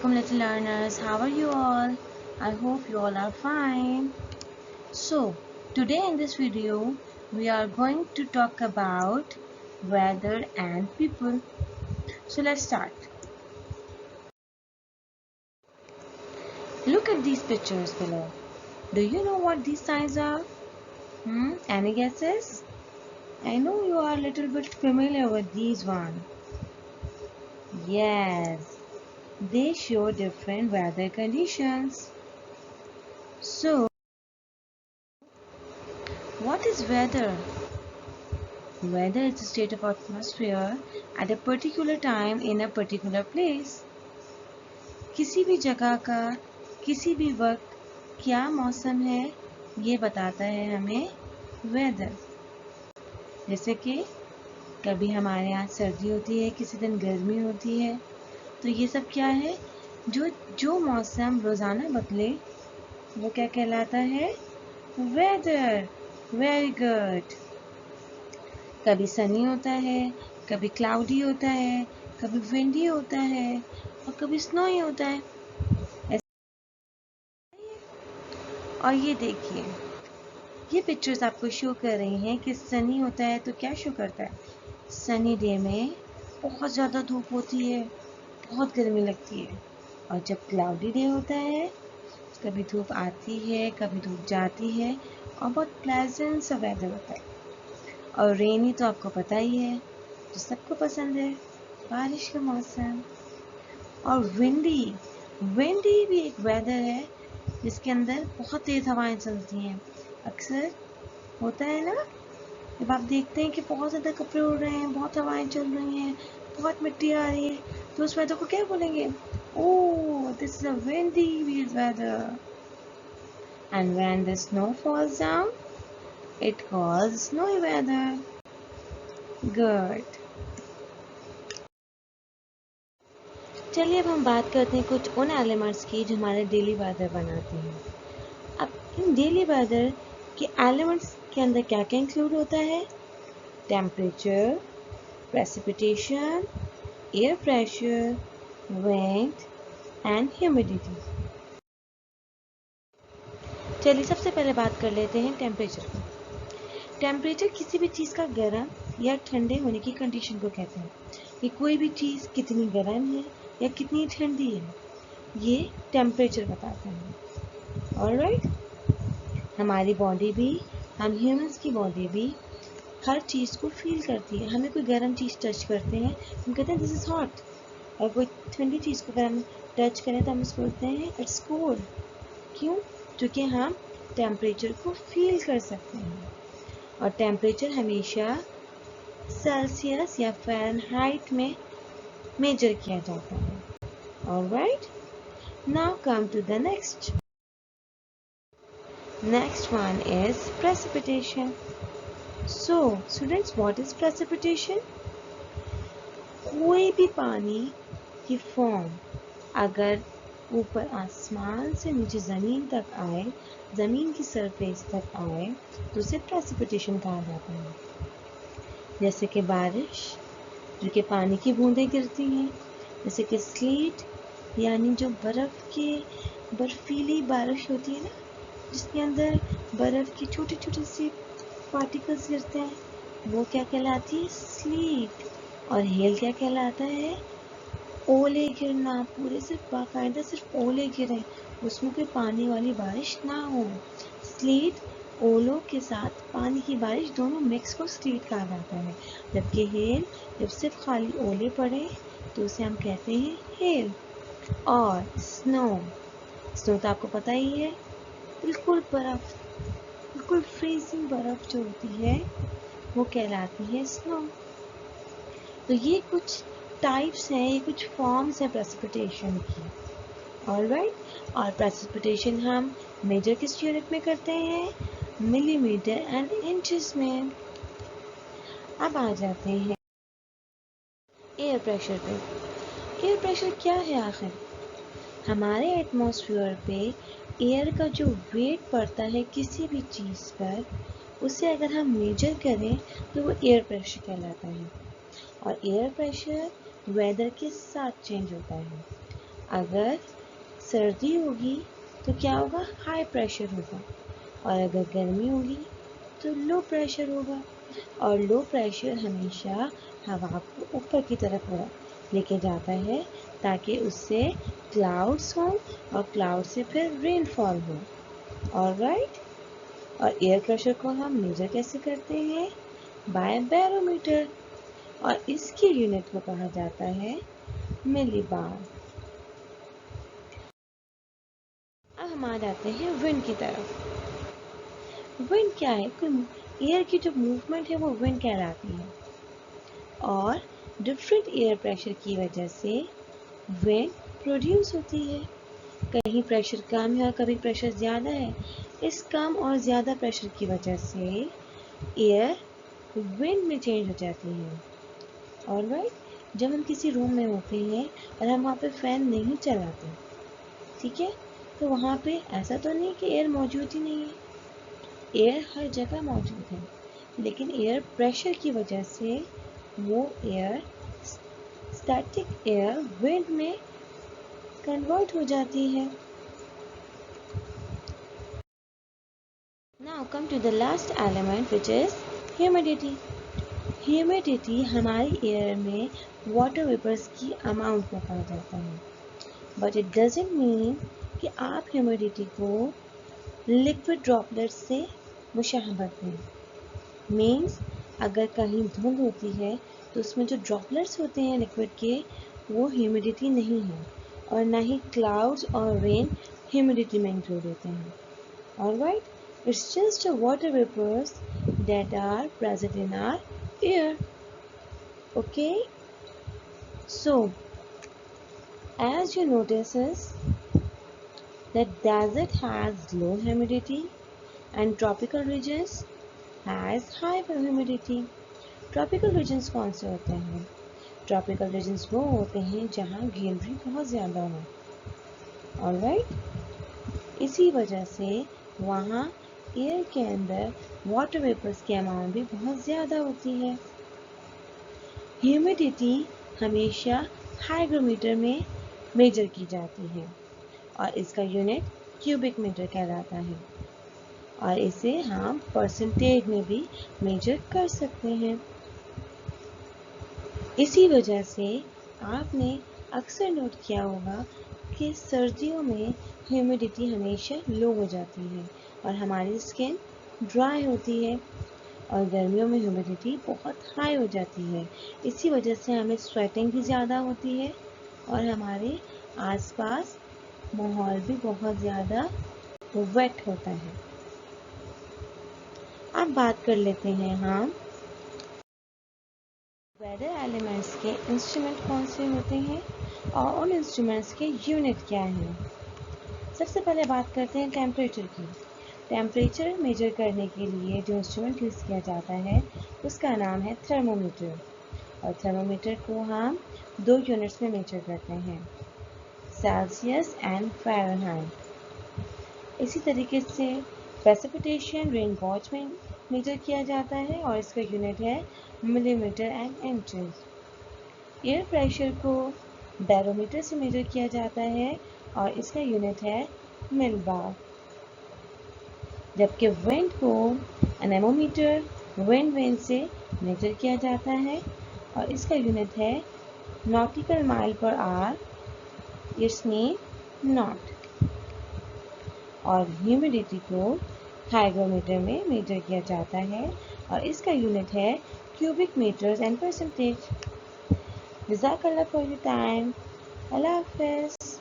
Welcome little learners, how are you all? I hope you all are fine. So today in this video we are going to talk about weather and people. So let's start. Look at these pictures below. Do you know what these signs are? Any guesses? I know you are a little bit familiar with these ones. Yes, they show different weather conditions. So, what is weather? Weather is a state of atmosphere at a particular time in a particular place. किसी भी जगह का किसी भी वक्त क्या मौसम है ये बताता है हमें वेदर। जैसे कि कभी हमारे यहाँ सर्दी होती है, किसी दिन गर्मी होती है, तो ये सब क्या है? जो मौसम रोज़ाना बदले वो क्या कहलाता है? वेदर। Very good. कभी सनी होता है, कभी क्लाउडी होता है, कभी विंडी होता है और कभी स्नोई होता है। और ये देखिए, ये पिक्चर्स आपको शो कर रही हैं कि सनी होता है तो क्या शो करता है? सनी डे में बहुत ज़्यादा धूप होती है, बहुत गर्मी लगती है। और जब क्लाउडी डे होता है, कभी धूप आती है, कभी धूप जाती है और बहुत प्लेजेंट सा वेदर होता है। और रेनी तो आपको पता ही है, जो सबको पसंद है, बारिश का मौसम। और विंडी भी एक वेदर है जिसके अंदर बहुत तेज हवाएं चलती हैं। अक्सर होता है ना, जब आप देखते हैं कि बहुत ज़्यादा कपड़े उड़ रहे हैं, बहुत हवाएं चल रही हैं, बहुत मिट्टी आ रही है, तो उस वेदर को क्या बोलेंगे? Oh, this is a windy weather. And when the snow falls down, it calls snowy weather. Good. चलिए अब हम बात करते हैं कुछ उन एलिमेंट्स की जो हमारे डेली वेदर बनाते हैं। अब इन डेली वेदर के एलिमेंट्स के अंदर क्या क्या इंक्लूड होता है? Temperature, precipitation, air pressure, wind and humidity. चलिए सबसे पहले बात कर लेते हैं टेम्परेचर की। टेम्परेचर किसी भी चीज़ का गर्म या ठंडे होने की कंडीशन को कहते हैं कि कोई भी चीज़ कितनी गर्म है या कितनी ठंडी है, ये टेम्परेचर बताता है। ऑलराइट, हमारी बॉडी भी, हम ह्यूमंस की बॉडी भी हर चीज़ को फील करती है। हमें कोई गर्म चीज़ टच करते हैं, हम कहते हैं दिस इज़ हॉट, और कोई ठंडी चीज़ को अगर हम टच करें तो हम उसको बोलते हैं इट्स कोल्ड। क्यों? क्योंकि हम टेम्परेचर को फील कर सकते हैं। और टेम्परेचर हमेशा सेल्सियस या फ़ारेनहाइट में मेजर किया जाता है। Alright, now come to the next one is precipitation. So students, what is precipitation? कोई भी पानी की फॉर्म अगर ऊपर आसमान से नीचे ज़मीन तक आए, ज़मीन की सरफेस तक आए, तो उसे प्रेसिपिटेशन कहा जाता है। जैसे कि बारिश, जो कि पानी की बूंदें गिरती हैं, जैसे कि स्लीट यानी जो बर्फीली बारिश होती है ना, जिसके अंदर बर्फ़ की छोटी छोटी सी पार्टिकल्स गिरते हैं, वो क्या कहलाती है? स्लीट। और हेल क्या कहलाता है? ओले गिरना, पूरे सिर्फ बाकायदा सिर्फ ओले गिरे, उसमें कोई पानी वाली बारिश ना हो। स्लीट ओलों के साथ पानी की बारिश दोनों मिक्स को स्लीट कहा जाता है। जबकि हेल, जब सिर्फ खाली ओले पड़े तो उसे हम कहते हैं हेल। और स्नो तो आपको पता ही है, बिल्कुल बर्फ, बिल्कुल फ्रीजिंग बर्फ जो होती है वो कहलाती है स्नो। तो ये कुछ टाइप्स हैं, ये कुछ फॉर्म्स हैं प्रेसिपिटेशन की। ऑलराइट, और प्रेसिपिटेशन हम मेजर किस यूनिट में करते हैं? मिलीमीटर एंड इंचेस में। अब आ जाते हैं एयर प्रेशर पे। एयर प्रेशर क्या है आखिर? हमारे एटमॉस्फेयर पे एयर का जो वेट पड़ता है किसी भी चीज़ पर, उसे अगर हम मेजर करें तो वो एयर प्रेशर कहलाता है। और एयर प्रेशर वेदर के साथ चेंज होता है। अगर सर्दी होगी तो क्या होगा, हाई प्रेशर होगा, और अगर गर्मी होगी तो लो प्रेशर होगा। और लो प्रेशर हमेशा हवा को ऊपर की तरफ लेके जाता है ताकि उससे क्लाउड्स हों और क्लाउड से फिर रेनफॉल हो। ऑलराइट। और एयर प्रेशर को हम मेजर कैसे करते हैं, बाय बैरोमीटर, और इसकी यूनिट को कहा जाता है मिलीबार। अब हम आ जाते हैं विंड की तरफ। विंड क्या है, एयर की जो मूवमेंट है वो विंड कहलाती है, और डिफरेंट एयर प्रेशर की वजह से विंड प्रोड्यूस होती है। कहीं प्रेशर कम है और कभी प्रेशर ज़्यादा है। इस कम और ज़्यादा प्रेशर की वजह से एयर विंड में चेंज हो जाती है। ऑलराइट। जब हम किसी रूम में होते हैं और हम वहाँ पे फ़ैन नहीं चलाते, ठीक है, तो वहाँ पे ऐसा तो नहीं कि एयर मौजूद ही नहीं है। एयर हर जगह मौजूद है, लेकिन एयर प्रेशर की वजह से वो एयर स्टैटिक एयर विंड में कन्वर्ट हो जाती है। Now come to the last element, which is humidity. Humidity हमारी एयर में वाटर वेपर्स की अमाउंट को कहा जाता है, बट इट डजेंट मीन कि आप ह्यूमिडिटी को लिक्विड ड्रॉपलेट्स से मुशाहबा करें। मीन्स अगर कहीं धुंध होती है तो उसमें जो ड्रॉपलेट्स होते हैं लिक्विड के, वो ह्यूमिडिटी नहीं है, और ना ही क्लाउड्स और रेन ह्यूमिडिटी में इंक्लूड होते हैं। Alright, it's just a water vapors that are present in our air. Okay, so as you notices that desert has low humidity and tropical regions has high humidity. Tropical regions कौन से होते हैं? Tropical regions वो होते हैं जहाँ greenery बहुत ज़्यादा हो। ऑलराइट, इसी वजह से वहाँ एयर के अंदर वाटर वेपर्स की अमाउंट भी बहुत ज़्यादा होती है। ह्यूमिडिटी हमेशा हाइग्रोमीटर में मेजर की जाती है, और इसका यूनिट क्यूबिक मीटर कहलाता है, और इसे हम परसेंटेज में भी मेजर कर सकते हैं। इसी वजह से आपने अक्सर नोट किया होगा कि सर्दियों में ह्यूमिडिटी हमेशा लो हो जाती है और हमारी स्किन ड्राई होती है, और गर्मियों में ह्यूमिडिटी बहुत हाई हो जाती है। इसी वजह से हमें स्वेटिंग भी ज़्यादा होती है और हमारे आसपास माहौल भी बहुत ज़्यादा वेट होता है। अब बात कर लेते हैं हम वेदर एलिमेंट्स के इंस्ट्रूमेंट कौन से होते हैं और उन इंस्ट्रूमेंट्स के यूनिट क्या हैं। सबसे पहले बात करते हैं टेम्परेचर की। टेम्परेचर मेजर करने के लिए जो इंस्ट्रूमेंट यूज़ किया जाता है उसका नाम है थर्मोमीटर, और थर्मोमीटर को हम 2 यूनिट्स में मेजर करते हैं, सेल्सियस एंड फ़ारेनहाइट। इसी तरीके से प्रेसिपिटेशन रेन वॉच में मेजर किया जाता है और इसका यूनिट है millimetre and inches. Air pressure को बैरोमीटर से मेजर किया जाता है और इसका यूनिट है मिलबार, जबकि विंड को एनेमोमीटर विंड वेन से मेजर किया जाता है और इसका यूनिट है nautical mile per hour, it's mean knot. और ह्यूमिडिटी को हाइग्रोमीटर में मेजर किया जाता है और इसका यूनिट है क्यूबिक मीटर्स एंड परसेंटेज। जज़ाकल्लाह फॉर योर टाइम। अल्लाह हाफ़िज़।